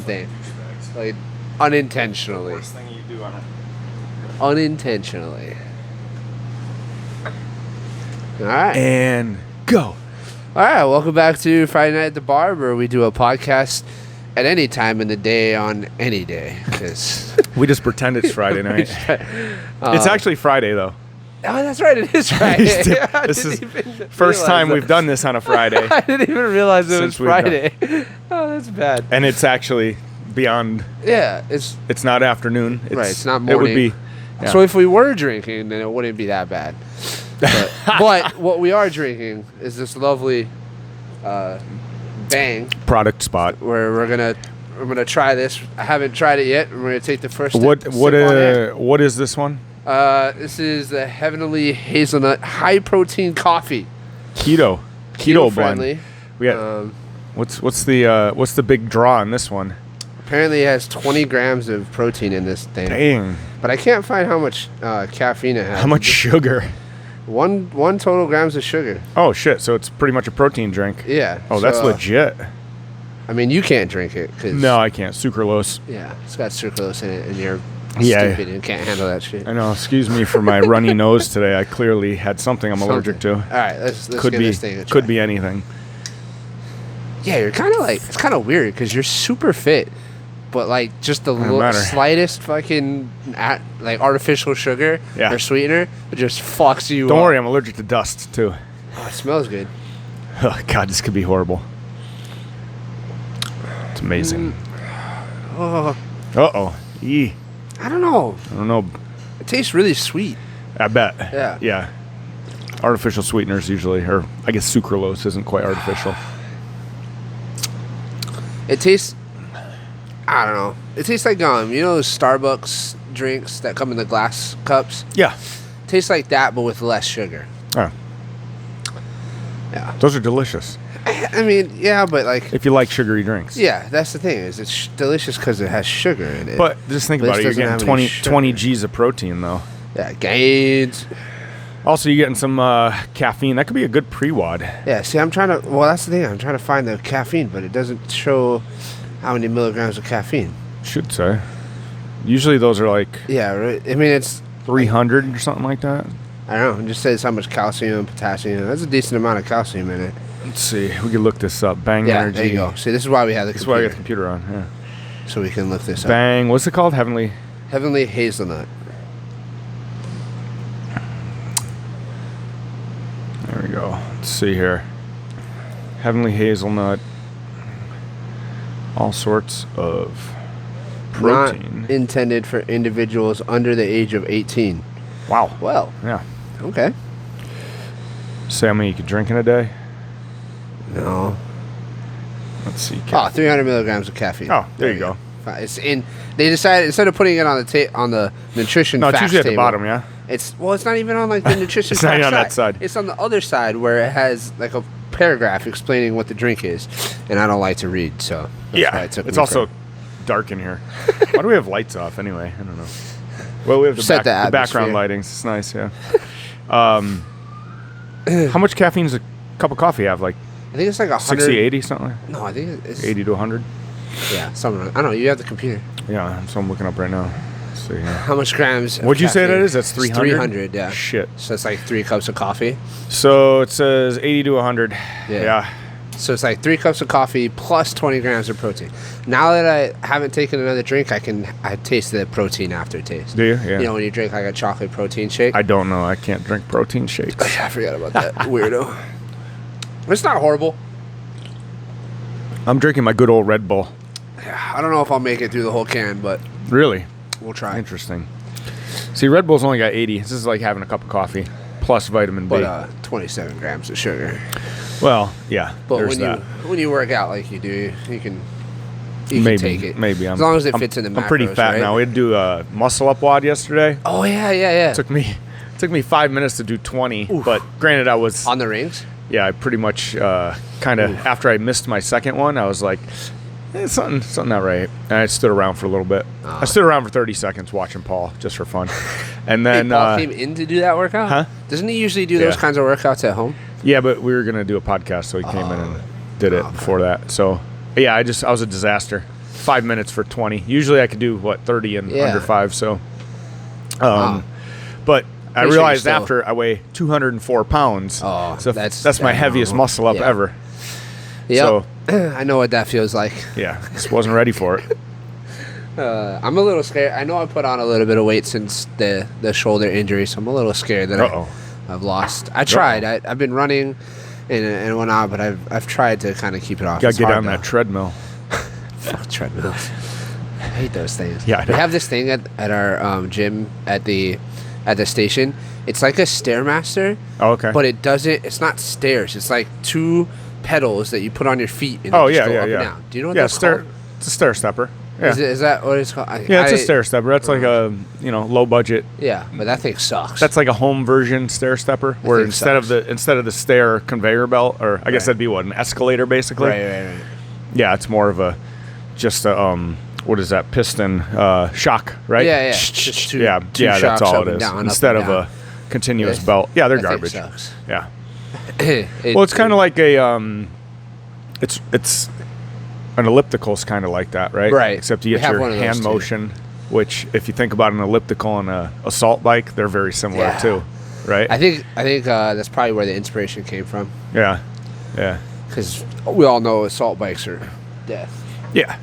thing. Like, unintentionally. Worst thing you do on it. Unintentionally. Alright. And go. Alright, welcome back to Friday Night at the Bar, where we do a podcast at any time in the day on any day. Cause We just pretend it's Friday night. It's actually Friday, though. Oh, that's right. It is Friday. This is first time we've done this on a Friday. I didn't even realize it was Since we've Friday. Oh, that's bad. And it's actually beyond. Yeah, It's not afternoon. Right, it's not morning. It would be. Yeah. So if we were drinking, then it wouldn't be that bad. But what we are drinking is this lovely Bang Product spot. where we're gonna try this. I haven't tried it yet. We're gonna take the first What sip on it. what is this one? This is the Heavenly Hazelnut High Protein Coffee. Keto blend. friendly. We got, what's the big draw on this one? Apparently it has 20 grams of protein in this thing. Dang. But I can't find how much caffeine it has. How much sugar? One total grams of sugar. Oh shit! So it's pretty much a protein drink. Yeah. Oh, that's legit. I mean, you can't drink it. No, I can't. Sucralose. Yeah, it's got sucralose in it, and you're Yeah. stupid and can't handle that shit. I know. Excuse me for my runny nose today. I clearly had something I'm allergic to. All right, let's Could give be. this thing a try. Could be anything. Yeah, you're kind of like, it's kind of weird because you're super fit, but like just the matter. slightest fucking like artificial sugar Yeah. or sweetener, it just fucks you Don't up. worry, I'm allergic to dust too. Oh, it smells good. Oh God, this could be horrible. It's amazing. Oh, Uh-oh. Yee. I don't know. I don't know. It tastes really sweet. I bet. Yeah. Yeah. Artificial sweeteners usually, or I guess sucralose isn't quite artificial. It tastes, I don't know. It tastes like you know those Starbucks drinks that come in the glass cups? Yeah. Tastes like that, but with less sugar. Oh, Yeah. those are delicious. I mean, yeah, but like, If you like sugary drinks. yeah, that's the thing. Is it's delicious because it has sugar in it. But just think But about this it. You're doesn't getting have 20, any sugar. 20 G's of protein, though. Yeah, gains. Also, you're getting some caffeine. That could be a good pre-wad. Yeah, see, I'm trying to. Well, that's the thing. I'm trying to find the caffeine, but it doesn't show how many milligrams of caffeine. Should say. Usually those are like Yeah, right. I mean, it's 300 or something like that. I don't know. It just says how much calcium and potassium. That's a decent amount of calcium in it. Let's see. We can look this up. Bang Yeah, Energy. there you go. See, this is why we have the This is why I got computer, the computer on. Yeah. so we can look this up. Bang. What's it called? Heavenly. Heavenly Hazelnut. There we go. Let's see here. Heavenly Hazelnut. All sorts of protein. Not intended for individuals under the age of 18. Wow. Well, Yeah. okay. Say how many you could drink in a day? No. Let's see. Oh, 300 milligrams of caffeine. Oh, there you go. It's in. They decided instead of putting it on the on the nutrition. No, it's facts usually at the table, bottom, yeah? It's it's not even on like the nutrition. It's not facts on that side. It's on the other side where it has like a paragraph explaining what the drink is, and I don't like to read, so that's why Yeah. it took It's me also forever. dark in here. Why do we have lights off anyway? I don't know. Well, we have the, Set the the background atmosphere. lighting. It's nice, yeah. How much caffeine does a cup of coffee have? Like I think it's like 100. 60, 80, something like No, I think it's 80 to 100? Yeah, something. I don't know. You have the computer. Yeah, so I'm looking up right now. Let's see here. How much grams? of What'd you say that caffeine? is? That's 300? 300. Yeah. Shit. So it's like 3 cups of coffee. So it says 80 to 100. Yeah. So it's like 3 cups of coffee plus 20 grams of protein. Now that I haven't taken another drink, I taste the protein aftertaste. Do you? Yeah. You know when you drink like a chocolate protein shake? I don't know. I can't drink protein shakes. I forgot about that. Weirdo. It's not horrible. I'm drinking my good old Red Bull. I don't know if I'll make it through the whole can, but Really? we'll try. Interesting. See, Red Bull's only got 80. This is like having a cup of coffee plus vitamin B. But 27 grams of sugar. Well, yeah. But there's that. when you work out like you do, you can Maybe take it. Maybe. As long as it fits in the macros, I'm pretty fat right? now. We had to do a muscle up WOD yesterday. Oh yeah. Took me 5 minutes to do 20. But granted, I was On the rings? I pretty much kind of after I missed my second one, I was like, something not right. And I stood around for a little bit. I stood around for 30 seconds watching Paul just for fun, and then Paul came in to do that workout? Huh? Doesn't he usually do those Yeah. kinds of workouts at home? yeah, but we were gonna do a podcast, so he came in and did it before that. So yeah, I was a disaster. 5 minutes for 20. Usually I could do 30 in under 5. So, Wow. but I Pretty sure realized you're still- after I weigh 204 pounds. Oh, so that's my heaviest muscle up ever. Yep. So I know what that feels like. yeah, just wasn't ready for it. I'm a little scared. I know I put on a little bit of weight since the shoulder injury, so I'm a little scared that I've lost. I tried. I've been running and whatnot, but I've tried to kind of keep it off. Gotta It's get hard on though. that treadmill. Fuck treadmills. I hate those things. Yeah, I we know. have this thing at our gym at the station. It's like a Stairmaster. Oh, okay. But it doesn't. It's not stairs. It's like 2 pedals that you put on your feet and Oh they just yeah, go yeah, up yeah. and down. Do you know what yeah, that's called? It's a stair stepper. Yeah. Is that what it's called? Yeah, it's a stair stepper. That's like a low budget. Yeah, but that thing sucks. That's like a home version stair stepper, where thing instead of the stair conveyor belt, or I guess Right. that'd be an escalator basically. right. Yeah, it's more of a what is that, piston shock, right? Yeah. Just two yeah, shocks that's all up it and is. down, up Instead and of down. a continuous Yeah. belt. Yeah, they're That thing garbage. sucks. Yeah. Well, Well, it's kind of like a it's an elliptical's kind of like that, right? Right. Except you We get have your one of those, hand too. motion, which if you think about an elliptical and a assault bike, they're very similar Yeah. too, right? I think that's probably where the inspiration came from, yeah. because we all know assault bikes are death. Yeah.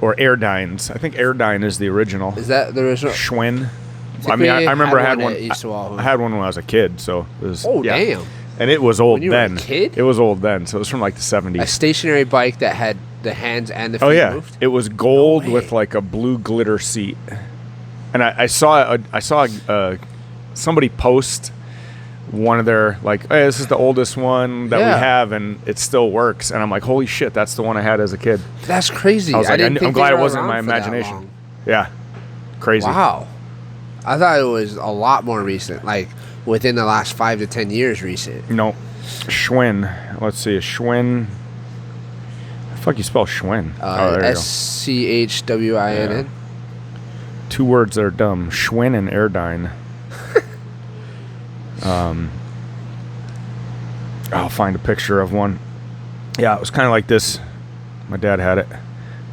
Or Airdynes. I think Airdyne is the original. Is that the original? Schwinn. think I mean, we I remember I had had one one. at East Wall. I had one when I was a kid, so it was. Oh, yeah. damn. And it was old When you were a then. kid? It was old then, so it was from like the 70s. A stationary bike that had the hands and the feet Oh yeah, moved? it was gold No way. with like a blue glitter seat, and I saw somebody post one of their like, hey, this is the oldest one that Yeah. we have, and it still works. And I'm like, holy shit, that's the one I had as a kid. That's crazy. I was like, didn't I'm think glad they it were wasn't in my around for that imagination. long. Yeah, crazy. Wow. I thought it was a lot more recent, like within the last 5 to 10 years recent. No, Schwinn. Let's see, a Schwinn. How the fuck you spell Schwinn? Oh, there you go. Schwinn. 2 words that are dumb. Schwinn and Airdyne. I'll find a picture of one. Yeah, it was kind of like this. My dad had it.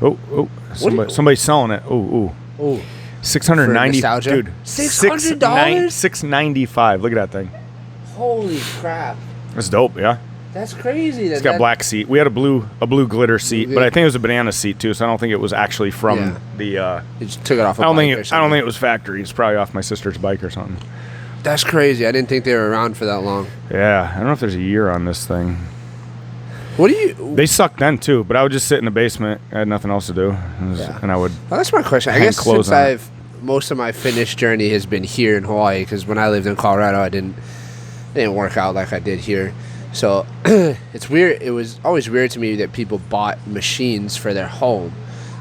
Oh, somebody's selling it. Oh, Oh, $690, For nostalgia? dude. $600? $695. Look at that thing. holy crap. It's dope, yeah. That's crazy. It's got black seat. We had a blue glitter seat, but I think it was a banana seat too. So I don't think it was actually from Yeah. the. You just took it off a I don't bike think or it something. was factory. It's probably off my sister's bike or something. That's crazy. I didn't think they were around for that long. Yeah, I don't know if there's a year on this thing. What do you... They sucked then too, but I would just sit in the basement. I had nothing else to do, Yeah. and I would. Well, that's my question. I hang guess clothes since on it. most of my fitness journey has been here in Hawaii, because when I lived in Colorado, it didn't work out like I did here. So it's weird. It was always weird to me that people bought machines for their home,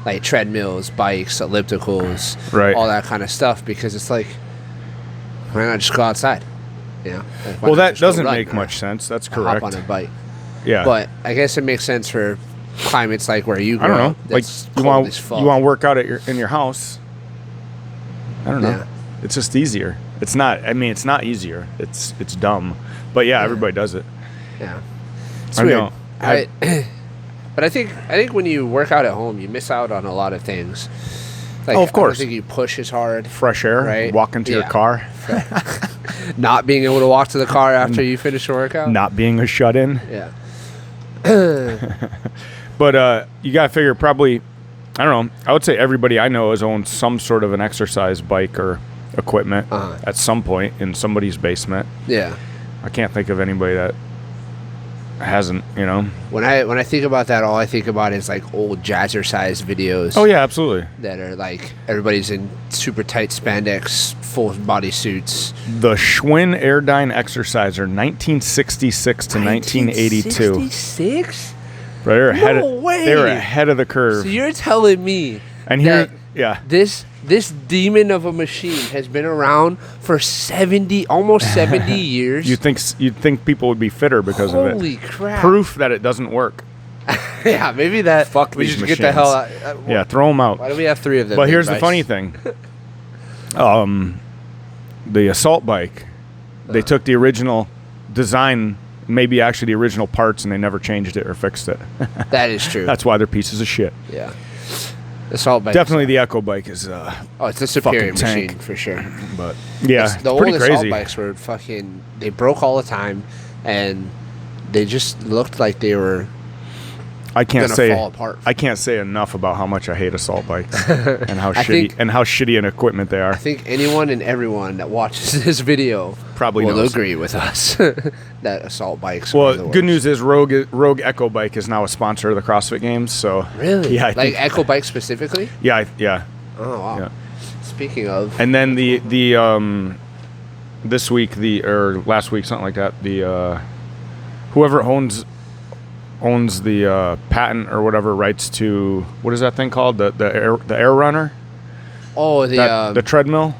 like treadmills, bikes, ellipticals, Right. all that kind of stuff, because it's like, why not just go outside? You know? Like, why Well, not that just go doesn't run make or much sense. That's hop correct. on a bike. Yeah, But I guess it makes sense for climates like where you I don't grow know. up, Like that's you cold want as fuck. you want to work out in your house. I don't know. Yeah. It's just easier. It's not. I mean, it's not easier. It's dumb. But yeah, everybody does it. Yeah. It's I weird. know. But I think when you work out at home, you miss out on a lot of things. Like, Oh, of course. I don't think you push as hard. Fresh air. Right. Walk into your Yeah. car. Not being able to walk to the car after you finish your workout. Not being a shut in. Yeah. But you got to figure probably, I don't know, I would say everybody I know has owned some sort of an exercise bike or equipment at some point in somebody's basement. Yeah. I can't think of anybody that hasn't, you know. When I think about that, all I think about is like old jazzercise videos. Oh, yeah, absolutely. That are like everybody's in super tight spandex, full body suits. The Schwinn Airdyne Exerciser, 1966 to 1982. 1966? Right, they were ahead No way. They were ahead of the curve. So you're telling me And here, that yeah. this demon of a machine has been around for almost 70 years. You'd think people would be fitter because of it. Holy crap. Proof that it doesn't work. Yeah, maybe that. Fuck we these should get the hell out. machines. Yeah, throw them out. Why do we have 3 of them? But big here's the guys? funny thing. The assault bike, they took the original design, maybe actually the original parts, and they never changed it or fixed it. That is true. That's why they're pieces of shit. Yeah. Assault bike. Definitely the Echo bike is It's a superior fucking tank. machine for sure. But yeah, The it's pretty old crazy. assault bikes were fucking. They broke all the time, and they just looked like they were. I can't gonna say fall apart. I can't say enough about how much I hate assault bikes and how shitty an equipment they are. I think anyone and everyone that watches this video Probably will knows. agree with us that assault bikes. are the Well, worst. good news is Rogue Echo Bike is now a sponsor of the CrossFit Games. So Really? yeah, I Like think, Echo Bike specifically? yeah. Oh wow. Yeah. Speaking of, And then the this week or last week, something like that, the whoever owns the patent or whatever rights to, what is that thing called, the air runner, the treadmill,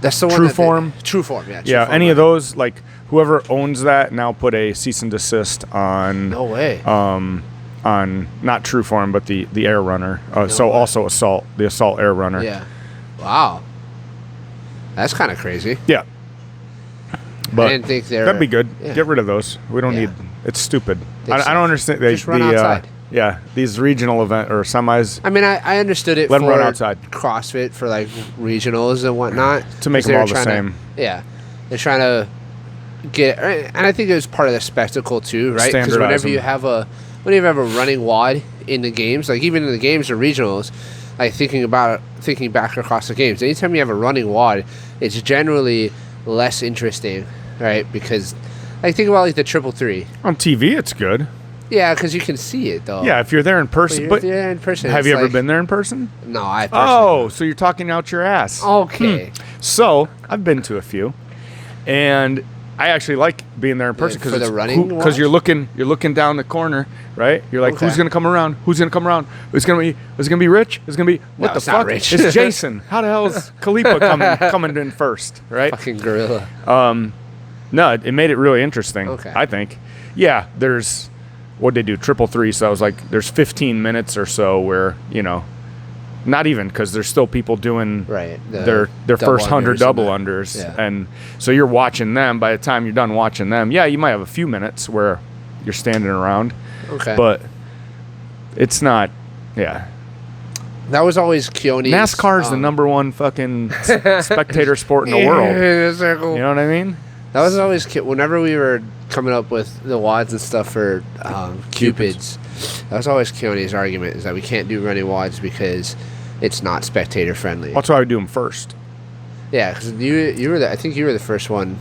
that's the one. Trueform? Trueform, yeah. yeah, Trueform, any right. of those, like whoever owns that now put a cease and desist on No way. on not Trueform but the air runner, so way. also the assault air runner. Yeah. Wow. That's kind of crazy. Yeah. But I didn't think they were. that'd be good. Yeah. Get rid of those. We don't Yeah. need. It's stupid. They I suck. don't understand. Just run outside. Yeah, these regional event or semis I mean, I understood it Let 'em for run outside. CrossFit for like regionals and whatnot To make 'cause them they were all the trying to- same. Yeah, they're trying to get, and I think it was part of the spectacle too, right? Because Standardize whenever them. you have a running WOD in the games, like even in the games or regionals, like thinking back across the games, anytime you have a running WOD, it's generally less interesting, right? Because like think about like the 333. on TV. It's good. Yeah, because you can see it though. Yeah, if you're there in person. But But you're there in person. have it's you ever like- been there in person? No, I. Oh, so you're talking out your ass. Okay. So I've been to a few, and I actually like being there in person for the running watch? because you're looking down the corner, right? You're like, Okay. who's gonna come around? Who's gonna come around? Is it gonna be Rich? Is it gonna be what No, the it's not fuck? Rich. It's Jason. How the hell is Kalipa coming in first, right? Fucking gorilla. No, it made it really interesting. Okay. I think. Yeah, there's what they do 333. So I was like, there's 15 minutes or so where not even because there's still people doing Right, the their double first 100 unders double and that. unders, Yeah. and so you're watching them. By the time you're done watching them, yeah, you might have a few minutes where you're standing around, Okay. but it's not. Yeah, That was always Keone's. NASCAR is the number one fucking spectator sport in the world. You know what I mean? That was always whenever we were coming up with the WODs and stuff for Cupids. That was always Keone's argument is that we can't do running WODs because it's not spectator friendly. That's why we do them first. Yeah, because you were I think you were the first one.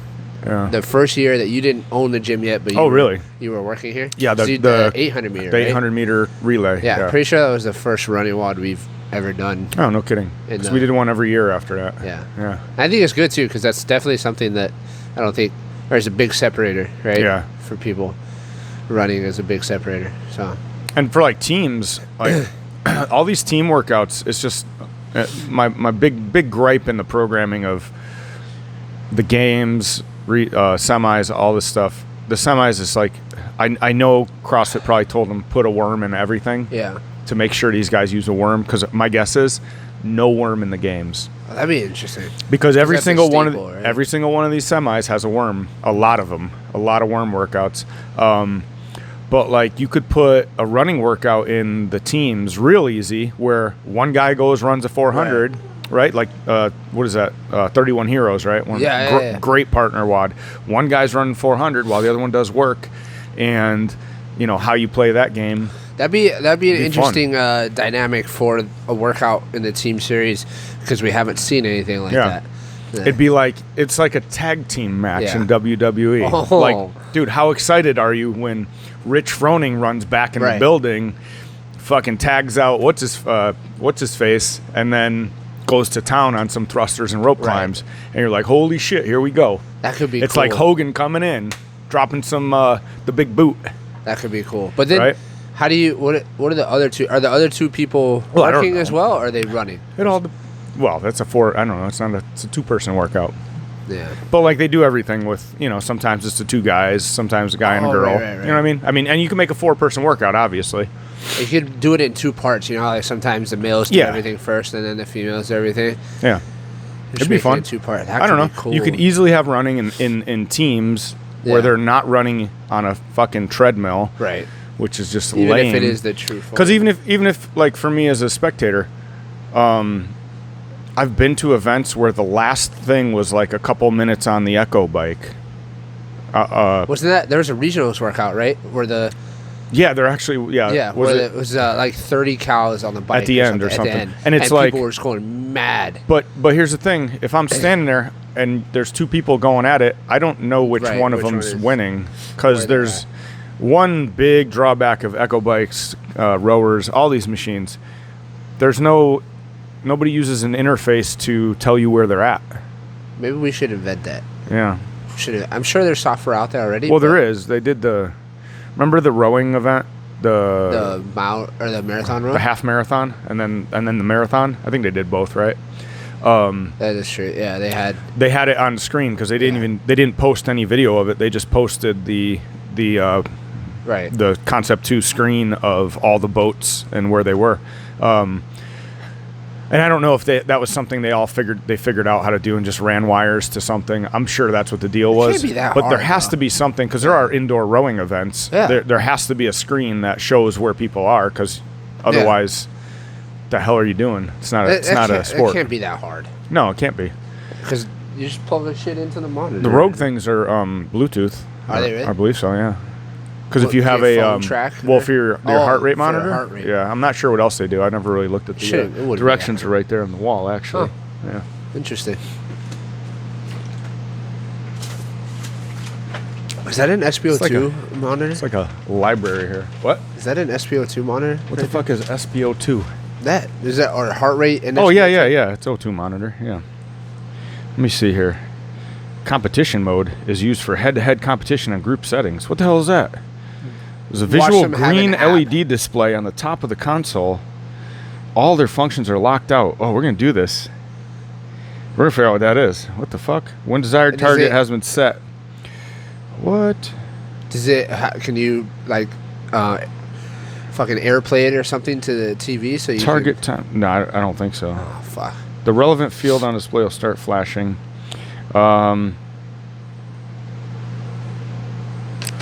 Yeah. The first year that you didn't own the gym yet, but Oh, really? You were working here. Yeah, So the 800 meter. The right? 800 meter relay. Yeah, pretty sure that was the first running WOD we've ever done. Oh, no kidding. In 'Cause the- we did one every year after that. Yeah. Yeah. I think it's good too because that's definitely something that I don't think there's a big separator, right? Yeah. For people, running is a big separator. So And for like teams, like all these team workouts, it's just my big gripe in the programming of the games, semis, all this stuff. The semis is like, I know CrossFit probably told them put a worm in everything yeah, to make sure these guys use a worm, because my guess is no worm in the games. that'd be interesting. Because every that's a single staple, right? every single one of these semis has a worm. A lot of them, a lot of worm workouts. But like you could put a running workout in the teams real easy, where one guy runs a 400, right? Like what is that? 31 Heroes, right? Yeah. Great partner WOD. One guy's running 400 while the other one does work, and how you play that game. That'd be an fun. interesting dynamic for a workout in the team series because we haven't seen anything like that. Yeah. It'd be like it's like a tag team match Yeah. in WWE. Oh. Like, dude, how excited are you when Rich Froning runs back in the building, fucking tags out what's his face, and then goes to town on some thrusters and rope climbs, and you're like, holy shit, here we go. That could be. It's cool. like Hogan coming in, dropping some the big boot. That could be cool. But then, Right? how do you? What are the other two? Are the other two people Well, I don't working know. as well? Or are they running? That's a 4. I don't know. It's a 2-person workout. Yeah. But like they do everything with, sometimes it's the 2 guys, sometimes a guy and a Oh, girl. right. You know what I mean? And you can make a 4-person workout, obviously. You could do it in 2 parts. Like sometimes the males do Yeah. everything first, and then the females do everything. Yeah. Just It'd be make it fun. in 2 parts. I don't know. Cool. You could easily have running in teams Yeah. where they're not running on a fucking treadmill. Right. which is just even lame. if it is the true form. Because even if like for me as a spectator, I've been to events where the last thing was like a couple minutes on the Echo bike. Wasn't that there was a regionals workout, right? Where the they're actually where it was like 30 cows on the bike at the end or something, at the end. and it's like people were just going mad. But here's the thing: if I'm standing there and there's two people going at it, I don't know which one of them's winning, because there's one big drawback of Echo bikes, rowers, all these machines. There's nobody uses an interface to tell you where they're at. Maybe we should invent that. Yeah. I'm sure there's software out there already. Well, there is. They did remember the rowing event, the marathon row, the half marathon, and then the marathon. I think they did both, right? That is true. Yeah, they had it on the screen because they didn't post any video of it. They just posted the Concept 2 screen of all the boats and where they were. And I don't know if that was something they figured out how to do and just ran wires to something. I'm sure that's what the deal was. Can't be that but hard, there has to be something, because there are indoor rowing events. Yeah. There has to be a screen that shows where people are, because otherwise, the hell are you doing? It's not a sport. It can't be that hard. No, it can't be. Because you just plug the shit into the monitor. The Rogue things are Bluetooth. Are they really? I believe so, yeah. Because if you have a track, for your heart rate monitor, heart rate. yeah, I'm not sure what else they do. I never really looked at the directions. Are right there on the wall, actually. Huh. Yeah, interesting. Is that an SPO2 monitor? It's like a library here. What? Is that an SPO2 monitor? What the fuck is SPO2? That is that or heart rate? And oh yeah. It's O2 monitor. Yeah. Let me see here. Competition mode is used for head-to-head competition and group settings. What the hell is that? There's a visual green LED display on the top of the console. All their functions are locked out. Oh, we're going to do this. We're going to figure out what that is. What the fuck? When desired target has been set. What? Does it... Can you, like, fucking AirPlay it or something to the TV so you target time? No, I don't think so. Oh, fuck. The relevant field on display will start flashing. I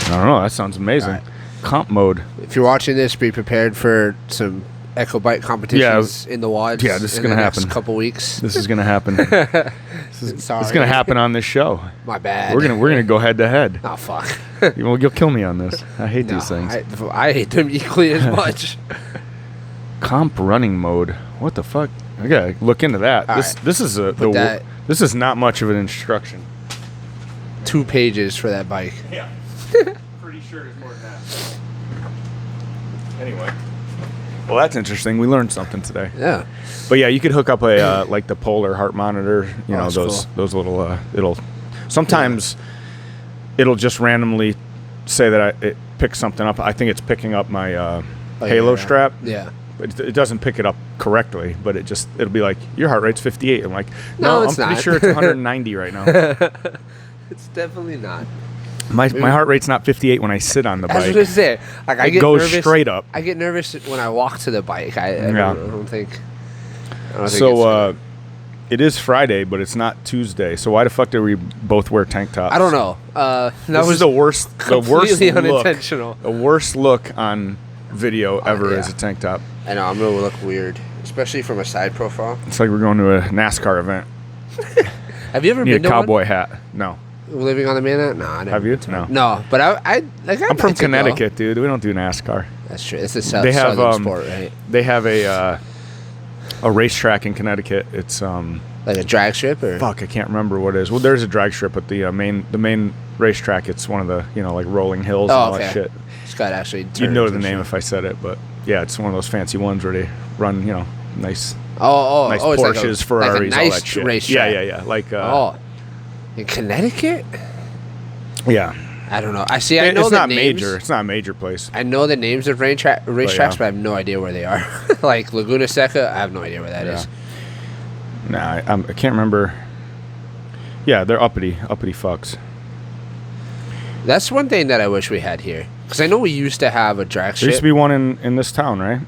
don't know. That sounds amazing. Right. Comp mode. If you're watching this, be prepared for some Echo Bike competitions in the WODs. Yeah, this is going to happen. Next couple weeks. This is going to happen. This is going to happen on this show. My bad. We're gonna go head to head. Oh fuck. You'll kill me on this. I hate these things. I hate them equally as much. Comp running mode. What the fuck? I gotta look into that. This is not much of an instruction. 2 pages for that bike. Yeah. Pretty sure it's more than that. Anyway. Well, that's interesting. We learned something today. Yeah. But yeah, you could hook up a like the Polar heart monitor. You know those little. Sometimes it'll just randomly say that it picks something up. I think it's picking up my Halo strap. Yeah. It doesn't pick it up correctly, but it'll be like your heart rate's 58. I'm like, no, I'm pretty sure it's 190 right now. It's definitely not. My heart rate's not 58 when I sit on the bike. I was going to say, like I get goes nervous, straight up. I get nervous when I walk to the bike. I don't think. So it is Friday, but it's not Tuesday. So why the fuck did we both wear tank tops? I don't know. This was the worst. Completely unintentional. The worst look on video ever is a tank top. I know. I'm gonna look weird, especially from a side profile. It's like we're going to a NASCAR event. Have you ever been to a cowboy one? hat? No. Living on the mainland? No, I never. Have you? No. No, but I'm from Connecticut, dude. We don't do NASCAR. That's true. It's a southern sport, right? They have a racetrack in Connecticut. It's like a drag strip, or fuck, I can't remember what it is. Well, there's a drag strip, but the main racetrack. It's one of the like rolling hills and all that shit. It's got actually. You'd know the name if I said it, but yeah, it's one of those fancy ones where they run nice. Nice Porsches, like Ferraris, nice all that shit. Racetrack. Yeah. Like in Connecticut? Yeah. I don't know. I know it's the not names. major. It's not a major place. I know the names of racetracks, but I have no idea where they are. Like Laguna Seca, I have no idea where that is. Nah, I can't remember. Yeah, they're uppity fucks. That's one thing that I wish we had here, because I know we used to have a drag strip. There used to be one in this town, right?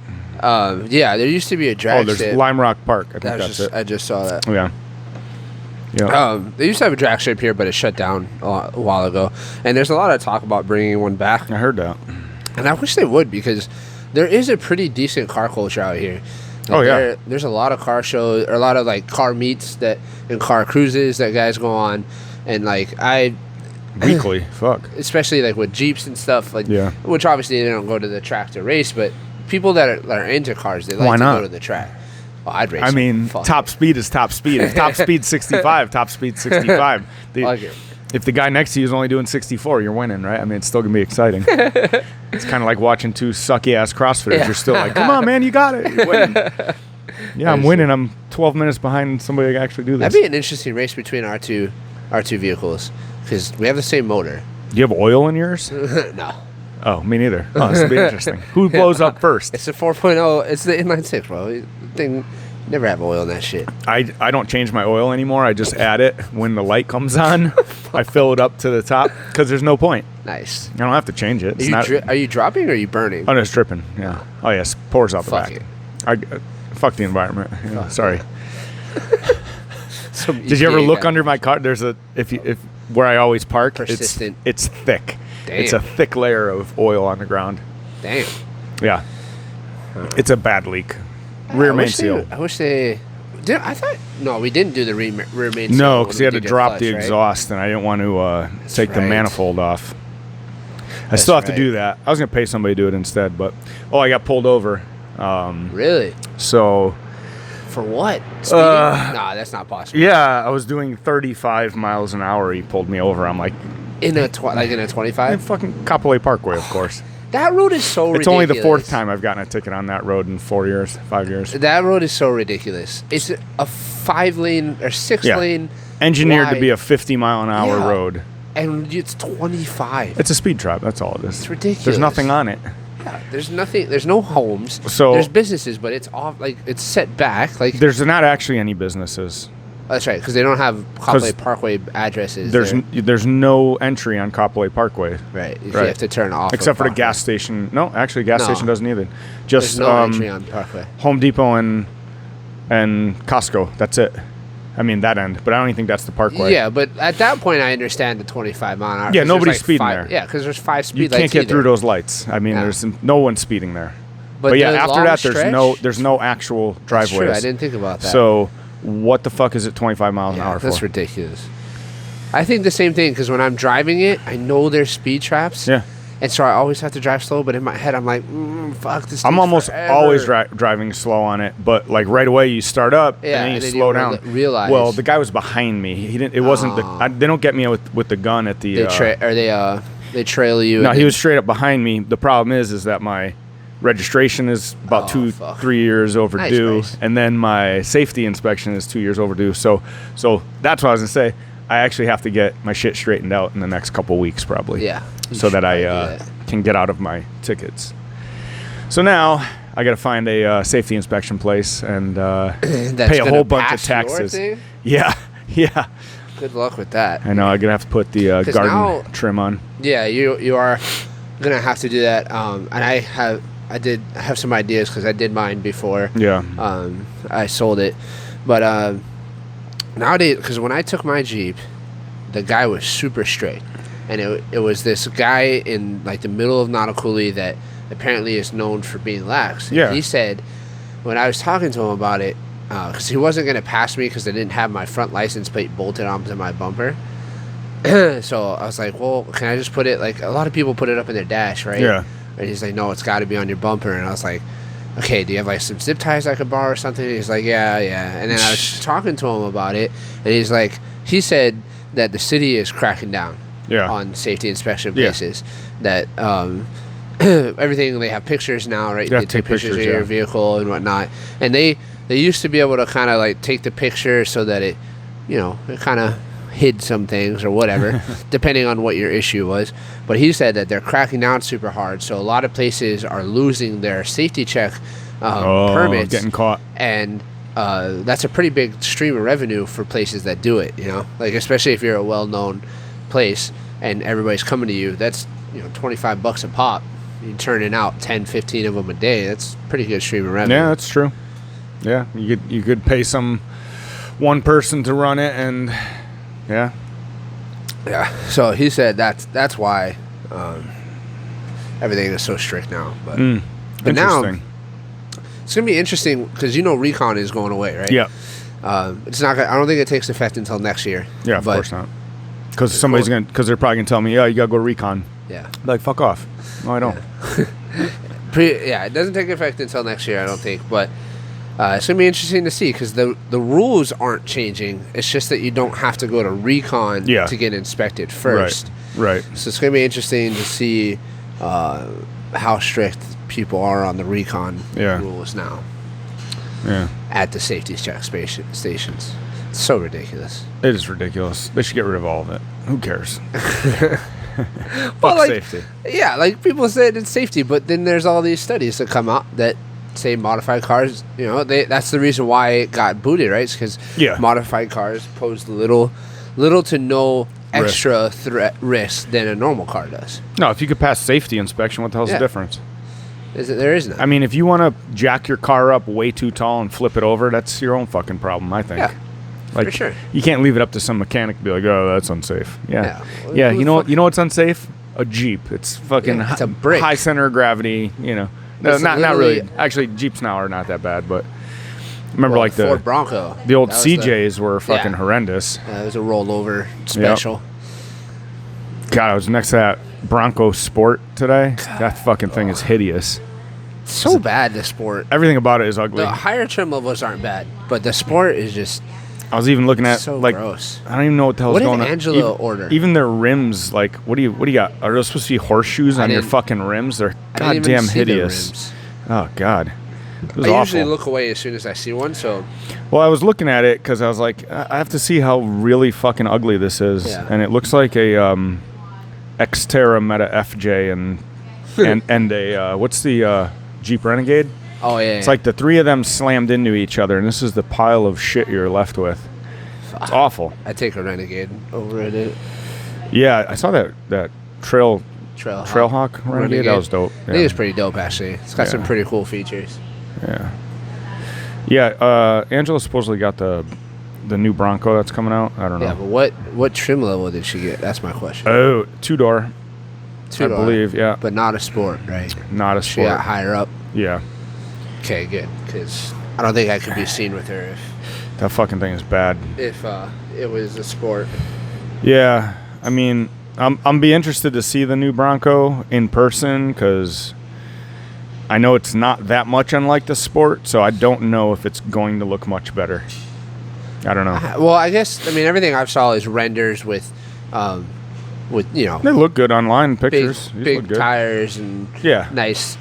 Yeah, there used to be a drag strip. Oh, there's Lime Rock Park. I think that's it. I just saw that. Yeah. Yeah. They used to have a drag strip here, but it shut down a while ago. And there's a lot of talk about bringing one back. I heard that. And I wish they would, because there is a pretty decent car culture out here. Like, there's a lot of car shows, or a lot of like car meets and car cruises that guys go on, and like weekly, especially like with Jeeps and stuff, like which obviously they don't go to the track to race, but people that are into cars, they like to go to the track. Oh, I'd race. I mean, top speed is top speed. If top speed 65, top speed 65. If the guy next to you is only doing 64, you're winning, right? I mean, it's still going to be exciting. It's kind of like watching two sucky-ass CrossFitters. Yeah. You're still like, come on, man, you got it. You're winning. Yeah, I'm winning. I'm 12 minutes behind somebody that actually do this. That'd be an interesting race between our two vehicles, because we have the same motor. Do you have oil in yours? No. Oh, me neither. Oh, this will be interesting. Who blows up first? It's the 4.0. It's the inline 6, bro. The thing... Never have oil in that shit. I don't change my oil anymore. I just add it when the light comes on. I fill it up to the top because there's no point. Nice. I don't have to change it. Are you dropping or are you burning? Oh, no, it's dripping. Yeah. Oh, yes. Pours out the back. Fuck the environment. Sorry. Did you ever look under my car? There's if where I always park. Persistent. It's thick. Damn. It's a thick layer of oil on the ground. Damn. Yeah. It's a bad leak. Rear main seal. I wish they did. I thought we didn't do the rear main seal. No, because you had to drop the exhaust, and I didn't want to take the manifold off. I still have to do that. I was gonna pay somebody to do it instead, but I got pulled over. Really? So. For what? Speeding? Nah, that's not possible. Yeah, I was doing 35 miles an hour. He pulled me over. I'm like, in a 25? In fucking Kapolei Parkway, of course. That road is so ridiculous. It's only the 4th time I've gotten a ticket on that road in 5 years. That road is so ridiculous. It's a 5-lane or 6-lane. Engineered to be a 50-mile-an-hour road. And it's 25. It's a speed trap. That's all it is. It's ridiculous. There's nothing on it. Yeah, there's nothing. There's no homes. So there's businesses, but it's off. Like, it's set back. Like, there's not actually any businesses. That's right, because they don't have Kapolei Parkway addresses. There's no entry on Kapolei Parkway. Right. You have to turn off. Except for the gas station. No, actually, gas station doesn't either. Just there's no entry on Parkway. Home Depot and Costco. That's it. I mean, that end. But I don't even think that's the Parkway. Yeah, but at that point, I understand the 25 mile an hour. Yeah, nobody's speeding there. Yeah, because there's 5 speed lights. You can't get through those lights. I mean, there's no one speeding there. But yeah, after that, there's no actual driveways. That's true. I didn't think about that. So what the fuck is it 25 miles an hour for? That's ridiculous. I think the same thing, because when I'm driving it, I know there's speed traps. Yeah. And so I always have to drive slow, but in my head, I'm like, fuck this. I'm almost always driving slow on it, but like right away you start up and then you slow down. Realize. Well, the guy was behind me. He didn't. It wasn't they don't get me with the gun at the. They trail you. No, he was straight up behind me. The problem is that my registration is about 2-3 years overdue, and then my safety inspection is 2 years overdue. So that's what I was gonna say. I actually have to get my shit straightened out in the next couple weeks, probably. Yeah. So that I can get out of my tickets. So now I got to find a safety inspection place and pay a whole bunch of taxes. Yeah. Good luck with that. I know. I'm gonna have to put the garden trim on. Yeah, you are gonna have to do that. And I have some ideas because I did mine before. Yeah. I sold it, but nowadays, because when I took my Jeep, the guy was super strict. And it was this guy in like the middle of Nottowcoolee that apparently is known for being lax. Yeah. He said, when I was talking to him about it, because he wasn't going to pass me because I didn't have my front license plate bolted onto my bumper. So I was like, well, can I just put it, like a lot of people put it up in their dash, right? Yeah. And he's like, no, it's got to be on your bumper. And I was like, okay, do you have like some zip ties I could borrow or something? And he's like, yeah. And then I was talking to him about it, and he said that the city is cracking down. Yeah. On safety inspection places, that everything, they have pictures now, right? They take pictures of your vehicle and whatnot, and they used to be able to kind of like take the picture so that it kind of hid some things or whatever, depending on what your issue was. But he said that they're cracking down super hard, so a lot of places are losing their safety check permits, getting caught, and that's a pretty big stream of revenue for places that do it. Like especially if you're a well-known place and everybody's coming to you, that's $25 a pop. You're turning out 10-15 of them a day. That's pretty good stream of revenue. Yeah, that's true. Yeah, you could pay one person to run it, and yeah. So he said that's why everything is so strict now. But now it's gonna be interesting because recon is going away, right? Yeah. It's not. I don't think it takes effect until next year. Yeah, of course not. Because they're probably gonna tell me, yeah, you gotta go to recon. Yeah. Like, fuck off. No, I don't. Yeah. It doesn't take effect until next year, I don't think. But it's gonna be interesting to see because the rules aren't changing. It's just that you don't have to go to recon to get inspected first. Right. So it's gonna be interesting to see how strict people are on the recon rules now. Yeah. At the safety check stations. It's so ridiculous. It is ridiculous. They should get rid of all of it. Who cares? Fuck safety. Yeah, like people say it's safety, but then there's all these studies that come out that say modified cars, that's the reason why it got booted, right? It's because modified cars pose little to no extra risk than a normal car does. No, if you could pass safety inspection, what the hell's the difference? There is none. I mean, if you want to jack your car up way too tall and flip it over, that's your own fucking problem, I think. Yeah, like, for sure. You can't leave it up to some mechanic to be like, oh, that's unsafe. Yeah. Yeah, you know what's unsafe? A Jeep. It's fucking it's a brick. High center of gravity, No, not really. Actually, Jeeps now are not that bad, but remember like the Ford Bronco. The old CJs were fucking horrendous. It was a rollover special. Yep. God, I was next to that Bronco Sport today. That fucking thing is hideous. So bad, the Sport. Everything about it is ugly. The higher trim levels aren't bad, but the Sport is just... I was even looking at gross. I don't even know what the hell's going on. What did Angela order? Even their rims, like what do you got? Are those supposed to be horseshoes on your fucking rims? They're goddamn hideous. Oh God, it was awful. Usually look away as soon as I see one. So, well, I was looking at it because I was like, I have to see how really fucking ugly this is, and it looks like a Xterra Meta FJ and a what's the Jeep Renegade? Oh, yeah. It's like the three of them slammed into each other, and this is the pile of shit you're left with. It's awful. I'd take a Renegade over it. Yeah, I saw that Trailhawk Renegade. That was dope. I think it's pretty dope, actually. It's got some pretty cool features. Yeah. Yeah, Angela supposedly got the new Bronco that's coming out. I don't know. Yeah, but what trim level did she get? That's my question. Oh, two-door. I believe, yeah. But not a Sport, right? Not a Sport. She got higher up. Yeah. Okay, good. Because I don't think I could be seen with her that fucking thing is bad. If it was a Sport. Yeah, I mean, I'm be interested to see the new Bronco in person because I know it's not that much unlike the Sport, so I don't know if it's going to look much better. I don't know. Well, I guess everything I saw is renders with they look good online pictures. Big tires and nice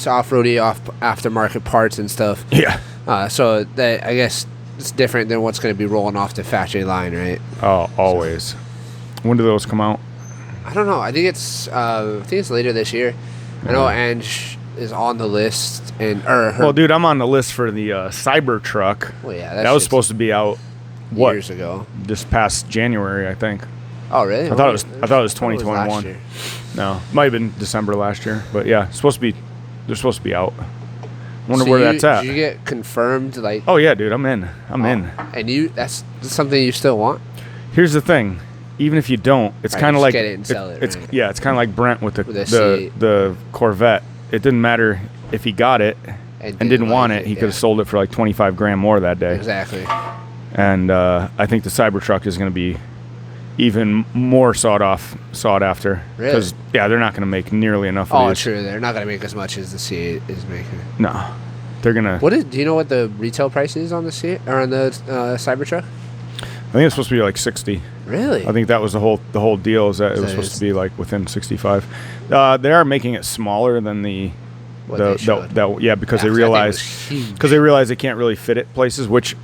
off-roady aftermarket parts and stuff. Yeah. So that I guess it's different than what's going to be rolling off the factory line, right? Oh, always. So, when do those come out? I don't know. I think it's later this year. I know Ange is on the list well, dude, I'm on the list for the Cybertruck. Well, yeah, that was supposed to be out years ago. This past January, I think. Oh, really? I thought it was 2021. No, might have been December last year, but yeah, they're supposed to be out. Wonder where that's at. Did you get confirmed? Oh yeah, dude, I'm in. In. And that's something you still want? Here's the thing. Even if you don't, it's kind of like get it and sell it. It's kind of like Brent with the Corvette. It didn't matter if he got it and didn't want it. He could have sold it for like $25,000 more that day. Exactly. And I think the Cybertruck is going to be even more sought after. Really? Because they're not going to make nearly enough of these. Oh, true. They're not going to make as much as the C8 is making. No, they're gonna. Do you know what the retail price is on the C8 or on the Cybertruck? I think it's supposed to be like 60. Really? I think that was the whole deal. Is that it was supposed to be like within 65. They are making it smaller than because they realize they can't really fit it places, which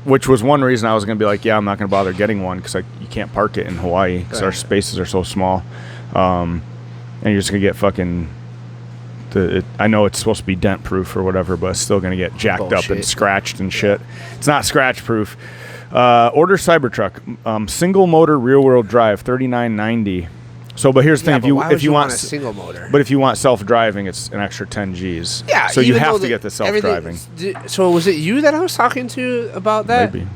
was one reason I was going to be like, I'm not going to bother getting one because you can't park it in Hawaii because our spaces are so small, and you're just going to get fucking. I know it's supposed to be dent proof or whatever, but it's still going to get jacked up and scratched and shit. It's not scratch proof. Order Cybertruck, single motor rear wheel drive, $39.90. So, but here's the thing: if you want a single motor, but if you want self driving, it's an extra 10 G's. Yeah. So you have to get the self driving. So was it you that I was talking to about that? Maybe.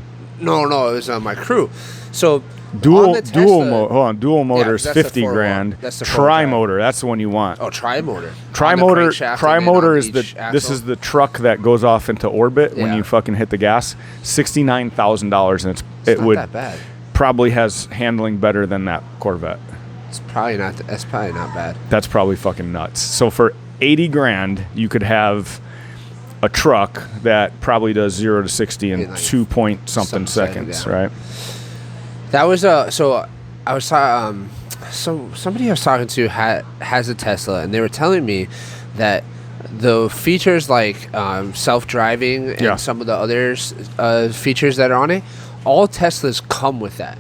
No, it was my crew. So Dual Tesla, dual motor is that's the 50 4-wheel. grand. That's the 4-wheel drive. Tri-motor, that's the one you want. Oh, tri-motor. Tri-motor is this is the truck that goes off into orbit when you fucking hit the gas. $69,000, and it not would that bad. Probably has handling better than that Corvette. It's probably not. That's probably not bad. That's probably fucking nuts. So for 80 grand, you could have a truck that probably does 0 to 60 in like 2 point something seconds, right? That was so I was so somebody I was talking to has a Tesla, and they were telling me that the features like self-driving and some of the others features that are on it, all Teslas come with that.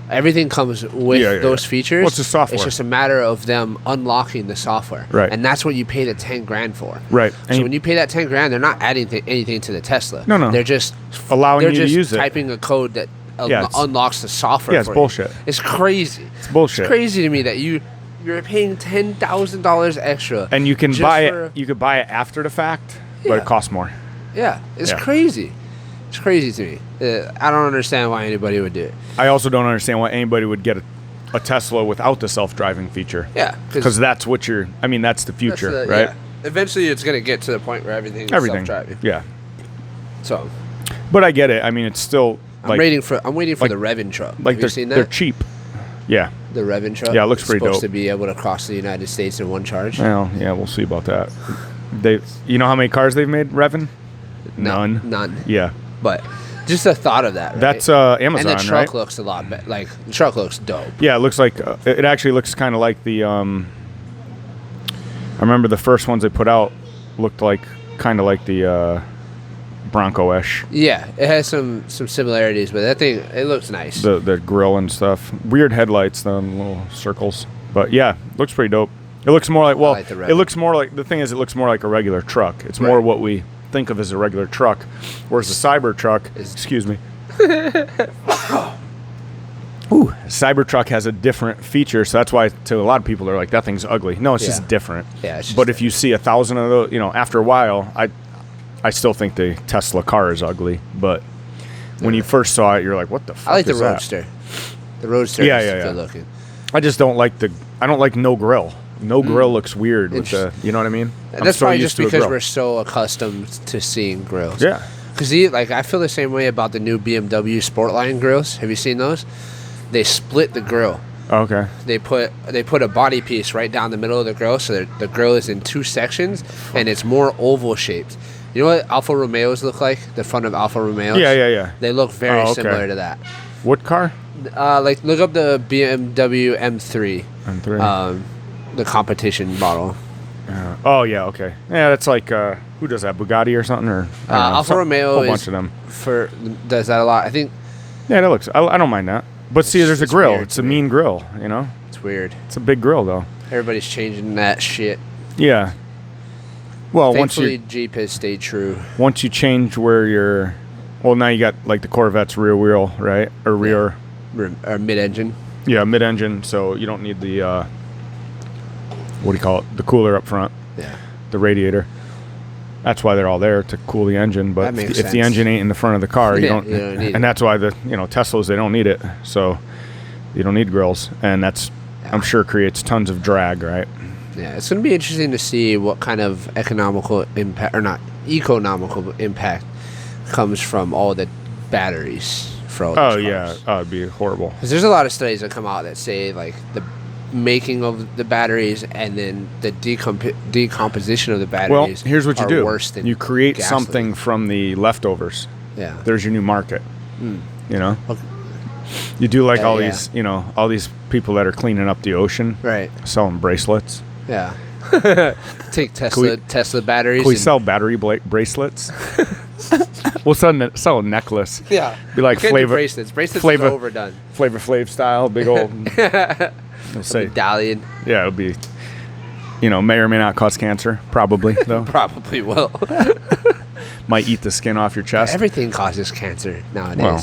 Everything comes with those features. What's the software? It's just a matter of them unlocking the software, right? And that's what you pay the 10 grand for, right? And so when you pay that 10 grand, they're not adding anything to the Tesla. No, they're just allowing you to use it. Typing a code that unlocks the software. Yeah, it's bullshit. It's crazy. It's bullshit. It's crazy to me that you're paying $10,000 extra, and you can buy it. You could buy it after the fact, but it costs more. Yeah, it's crazy. It's crazy to me. I don't understand why anybody would do it. I also don't understand why anybody would get a Tesla without the self-driving feature. Yeah, because that's what that's the future, right? Yeah. Eventually, it's going to get to the point where everything is self-driving. Yeah. So, but I get it. I mean, it's still. I'm waiting for the Revin truck. Like Have you seen that? They're cheap. Yeah. The Revin truck. Yeah, it looks pretty dope. Supposed to be able to cross the United States in one charge. Well, yeah, we'll see about that. You know how many cars they've made, Revin? None. Yeah. But just the thought of that. Right? That's Amazon, and the truck right? looks a lot better. Like the truck looks dope. Yeah, it looks like it actually looks kind of like the. I remember the first ones they put out looked like kind of like the Bronco-ish. Yeah, it has some similarities, but that thing it looks nice. The grill and stuff. Weird headlights, the little circles. But yeah, looks pretty dope. It looks more like it looks more like the thing is it looks more like a regular truck. It's more what we think of as a regular truck, whereas the Cybertruck excuse me. Cybertruck has a different feature, so that's why to a lot of people they're like that thing's ugly. No, it's just different. Yeah, it's just but if you see 1,000 of those, after a while, I still think the Tesla car is ugly, but when you first saw it, you're like, what the fuck? I like is the Roadster. That? The Roadster is good looking. I just don't like no grill. No grill looks weird with you know what I mean? That's probably just because we're so accustomed to seeing grills. Yeah. Because I feel the same way about the new BMW Sportline grills. Have you seen those? They split the grill. Okay. They put a body piece right down the middle of the grill, so the grill is in two sections, and it's more oval shaped. You know what Alfa Romeos look like? The front of Alfa Romeos? Yeah. They look very similar to that. What car? Look up the BMW M3. M3. The competition model. Oh yeah, okay. Yeah, that's like who does that? Bugatti or something, or Alfa Romeo. A whole bunch of them. Does that a lot? I think. Yeah, that looks. I don't mind that. But see, there's a grill. Weird, it's a mean grill, It's weird. It's a big grill though. Everybody's changing that shit. Yeah. Well, thankfully, Jeep has stayed true. Once you change where you're, now you got like the Corvette's rear wheel, right, or rear, or mid-engine. Yeah, mid-engine. So you don't need the. What do you call it? The cooler up front. Yeah. The radiator. That's why they're all there to cool the engine. But if the engine ain't in the front of the car, you don't need it. And that's why the Teslas, they don't need it. So you don't need grills, and that's I'm sure creates tons of drag, right? Yeah, it's going to be interesting to see what kind of economical impact, or not economical impact, comes from all the batteries for all these cars. Yeah, it'd be horrible. Because there's a lot of studies that come out that say like the making of the batteries and then the decomposition of the batteries. Well, here's what you do: worse than you create gasoline. something from the leftovers. Yeah, there's your new market. You do like these, all these people that are cleaning up the ocean, right? Selling bracelets. Yeah. Take Tesla batteries. Can we sell battery bracelets? We'll sell a necklace. Yeah. Be like flavor bracelets. Bracelets are overdone. Flavor Flav style, big old. We'll say medallion. Yeah, it'll be. May or may not cause cancer. Probably though. Probably will. Might eat the skin off your chest. Everything causes cancer nowadays. Well,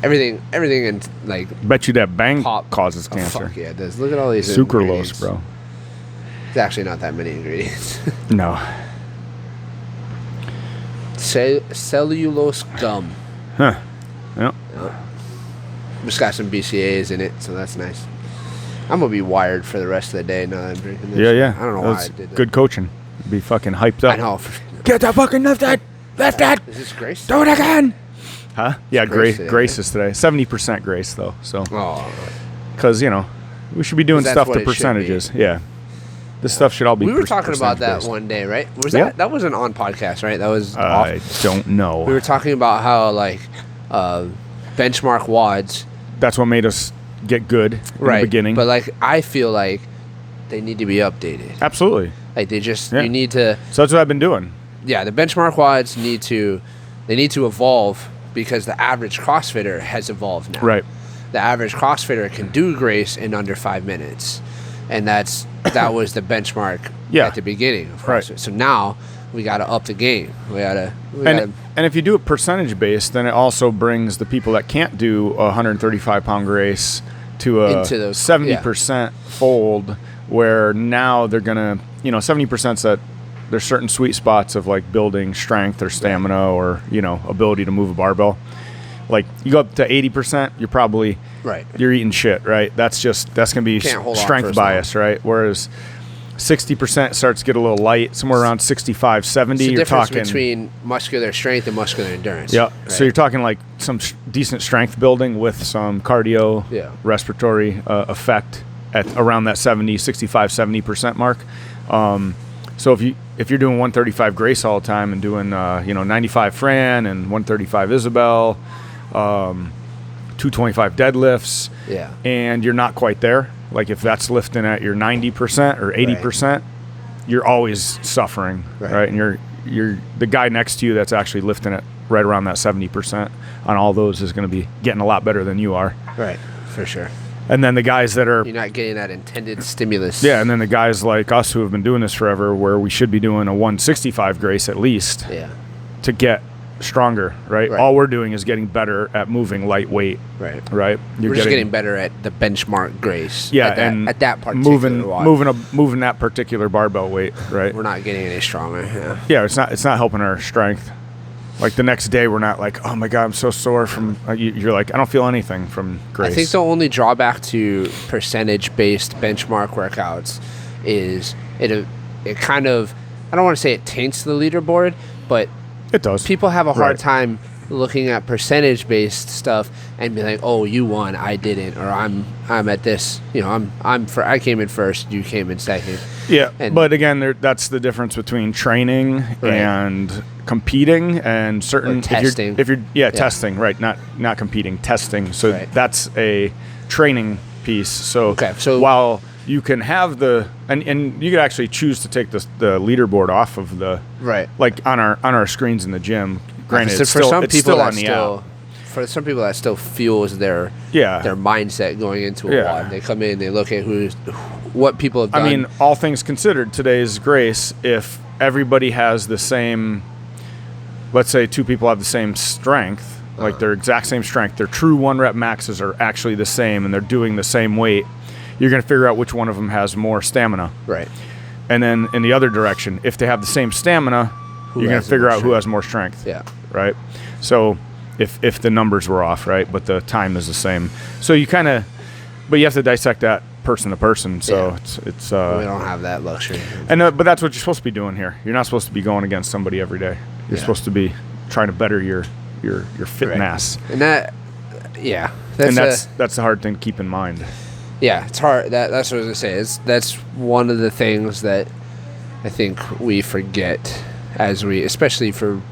everything, and like. Bet you that bang causes cancer. Fuck yeah, it does. Look at all these sucralose, bro. There's actually not that many ingredients. No. Cellulose gum. Huh. Yeah. Just got some BCAAs in it, so that's nice. I'm gonna be wired for the rest of the day now that I'm drinking this. Yeah. I don't know why I did that. Good coaching. Be fucking hyped up. I know. Get that fucking lift it. Lift it. Is this Grace? Do it again. Huh? Yeah, Grace Grace today, is today. 70% Grace though. So, Oh. because we should be doing 'Cause that's stuff what to it should percentages. Yeah. This stuff should all be. We were talking about that percentage-based. one day, right? Was Yeah. that wasn't on podcast, right? That was I off. don't know. We were talking about how benchmark WODs, That's what made us get good in right? the beginning. But I feel like they need to be updated. Absolutely. Like they just Yeah. you need to. So that's what I've been doing. Yeah, the benchmark WODs need to evolve because the average CrossFitter has evolved now. Right. The average CrossFitter can do Grace in under 5 minutes, and that was the benchmark Yeah. at the beginning of Right. CrossFit. So now we got to up the game. We got to. And if you do it percentage based, then it also brings the people that can't do a 135 pound Grace to a Into those- 70% fold, where now they're gonna 70% that there's certain sweet spots of like building strength or stamina or ability to move a barbell. Like you go up to 80%, you're probably Right. you're eating shit, right? That's gonna be Can't hold on for strength as long. bias, right? Whereas 60% starts to get a little light, somewhere around 65, 70. It's the You're difference talking between muscular strength and muscular endurance. yeah. right? So you're talking like some decent strength building with some cardio, Yeah. respiratory effect at around that 70, 65, 70% mark. So if you're doing 135 Grace all the time and doing 95 Fran and 135 Isabel, 225 deadlifts, Yeah. and you're not quite there, like if that's lifting at your 90% or 80%, you're always suffering, right? And you're the guy next to you that's actually lifting it right around that 70% on all those is going to be getting a lot better than you are. Right. For sure. And then the guys that are You're not getting that intended stimulus. yeah, and then the guys like us who have been doing this forever, where we should be doing a 165 Grace at least Yeah. to get stronger, right? Right. All we're doing is getting better at moving lightweight, Right. right? We're just getting better at the benchmark Grace. yeah, At that, and at that particular WOD. moving that particular barbell weight, right? We're not getting any stronger. Yeah. Yeah, it's not helping our strength. Like the next day, we're not like, oh my god, I'm so sore from. You're like, I don't feel anything from Grace. I think the only drawback to percentage-based benchmark workouts is it kind of, I don't want to say it taints the leaderboard, but it does. people have a hard Right. time looking at percentage-based stuff and be like, oh, you won, I didn't, or I'm at this, I came in first, you came in second. Yeah, And- but again, that's the difference between training Right. and competing and certain Or testing. If you're testing, right? Not competing, testing. So Right. that's a training piece. So, Okay, so- while you can have and you could actually choose to take the leaderboard off of the Right. like on our screens in the gym. Granted, So it's still on the app. For some people, that still fuels their Yeah. their mindset going into a Yeah. WOD. They come in, they look at what people have done. I mean, all things considered, today's Grace, if everybody has the same, let's say two people have the same strength, like their exact same strength, their true 1 rep maxes are actually the same and they're doing the same weight, you're going to figure out which one of them has more stamina. right. And then in the other direction, if they have the same stamina, you're going has to figure more out who has more strength. Yeah. Right? So if the numbers were off, right, but the time is the same. So but you have to dissect that person to person. So Yeah. it's We don't have that luxury. and but that's what you're supposed to be doing here. You're not supposed to be going against somebody every day. You're Yeah. supposed to be trying to better your fitness. And that, yeah. And that's the hard thing to keep in mind. Yeah, it's hard. That's what I was going to say. That's one of the things that I think we forget especially for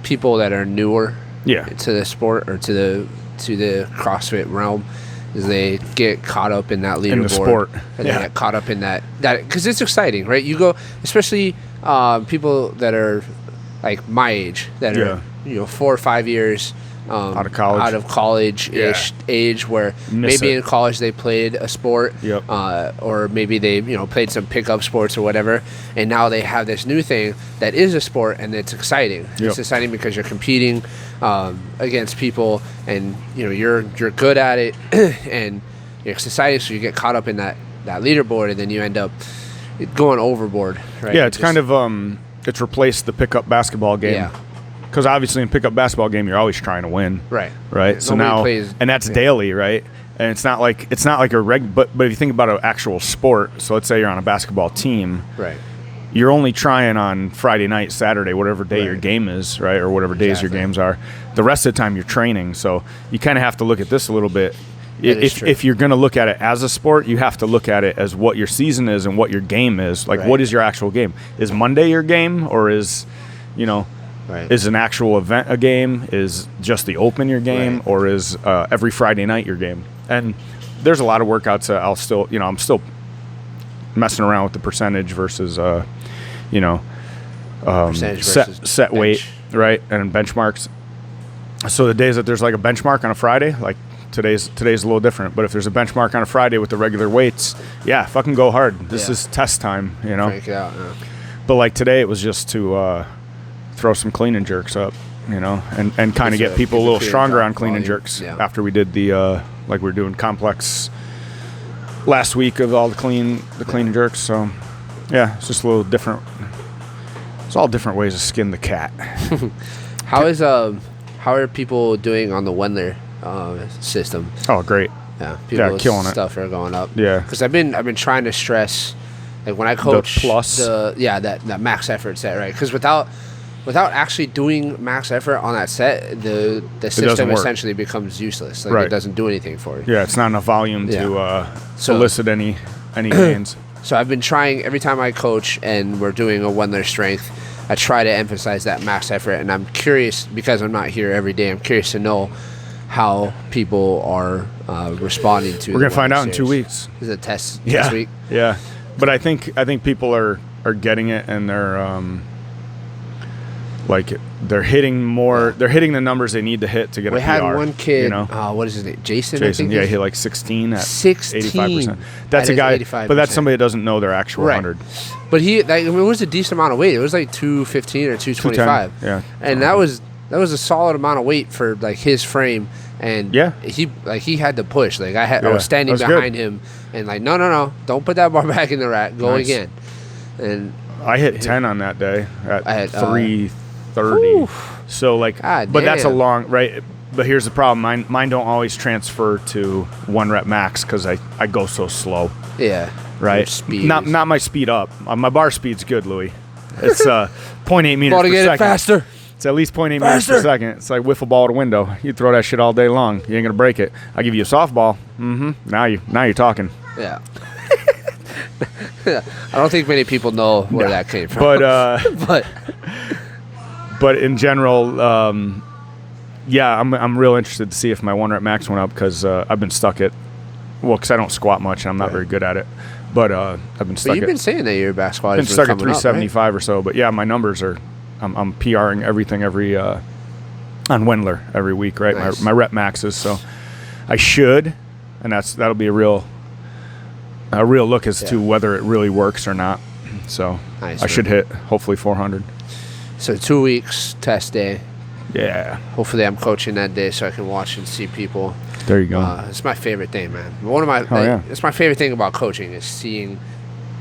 people that are newer Yeah. to the sport or to the CrossFit realm, is they get caught up in that leaderboard. In the sport. And Yeah. they get caught up in that because it's exciting, right? You go, especially people that are like my age, that Yeah. are 4 or 5 years Out of college. ish age, where Miss maybe it. in college they played a sport, Yep. or maybe they played some pickup sports or whatever, and now they have this new thing that is a sport and it's exciting. Yep. It's exciting because you're competing against people, and you're good at it, and it's exciting. So you get caught up in that leaderboard, and then you end up going overboard. Right? Yeah, it's kind of it's replaced the pickup basketball game. Yeah. because obviously in pickup basketball game you're always trying to win. Right. Right. So Nobody now, plays, and that's daily, right? And it's not like but if you think about an actual sport, so let's say you're on a basketball team, right. You're only trying on Friday night, Saturday, whatever day Right. your game is, right, or whatever days your games are. The rest of the time you're training, so you kind of have to look at this a little bit. If you're going to look at it as a sport, you have to look at it as what your season is and what your game is. Like, what is your actual game? Is Monday your game, or is, is an actual event a game? Is just the Open your game, or is every Friday night your game? And there's a lot of workouts that I'll still, I'm still messing around with the percentage versus, set weight, right, and benchmarks. So the days that there's like a benchmark on a Friday, like today's a little different. But if there's a benchmark on a Friday with the regular weights, yeah, fucking go hard. This is test time, Crank it out, But like today, it was just to throw some clean and jerks up, and kind of get people a little stronger on clean and jerks after we did the like we were doing complex last week of all the clean and jerks. So yeah, it's just a little different. It's all different ways to skin the cat. How are people doing on the Wendler system? Oh, great. Yeah, people's killing it. Stuff are going up. Yeah, because I've been trying to stress, like when I coach the plus, that max effort set, right? Because without actually doing max effort on that set, the system essentially becomes useless. Like it doesn't do anything for you. Yeah, it's not enough volume to elicit any gains. So I've been trying every time I coach and we're doing a Wendler strength, I try to emphasize that max effort, and I'm curious because I'm not here every day. I'm curious to know how people are responding to. We're gonna find out in 2 weeks. Is it a test this week? Yeah, but I think people are getting it, and they're like they're hitting more. They're hitting the numbers they need to hit to get a PR. We had one kid. What is his name? Jason. I think he hit like 16 at 16. 85%. That's a guy, 85%. But that's somebody that doesn't know their actual 100. But it was a decent amount of weight. It was like 215 or 225. Yeah, and that was a solid amount of weight for like his frame. And he had to push. Like I was standing behind him, and like no, don't put that bar back in the rack. Go again. And I hit 10 on that day at 330. So like, but that's a long right. But here's the problem. Mine don't always transfer to 1 rep max because I go so slow. Yeah. Right. Speed not my speed up. My bar speed's good, Louis. It's 0.8 meters per second. Get it faster. It's at least 0.8 meters per second. It's like wiffle ball at a window. You throw that shit all day long. You ain't gonna break it. I give you a softball. Now you're talking. Yeah. I don't think many people know where that came from. But in general, I'm real interested to see if my 1 rep max went up because I've been stuck at. Well, because I don't squat much and I'm not very good at it. But I've been stuck. But you've been saying that your back squat has been stuck at 375 or so. But yeah, my numbers are. I'm PRing everything every on Wendler every week, right? Nice. My rep maxes, so I should, and that'll be a real look as to whether it really works or not. So I should hit hopefully 400. So 2 weeks test day. Yeah. Hopefully I'm coaching that day so I can watch and see people. There you go. It's my favorite thing, man. It's my favorite thing about coaching is seeing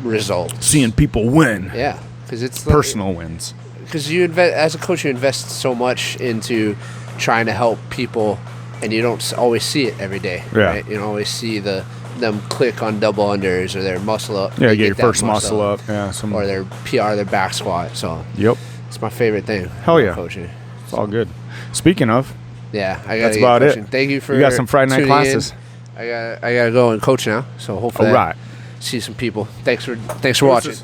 results. Seeing people win. Yeah, because it's personal wins. Because as a coach, you invest so much into trying to help people, and you don't always see it every day. Yeah. Right? You don't always see them click on double unders or their muscle up. Yeah, get your first muscle up. Yeah, or their PR, their back squat. So yep, it's my favorite thing. Hell yeah, coaching. It's all good. Speaking of, that's about coaching. it. Thank you for. You got some Friday night classes. I gotta go and coach now. So hopefully, all right. See some people. Thanks for watching.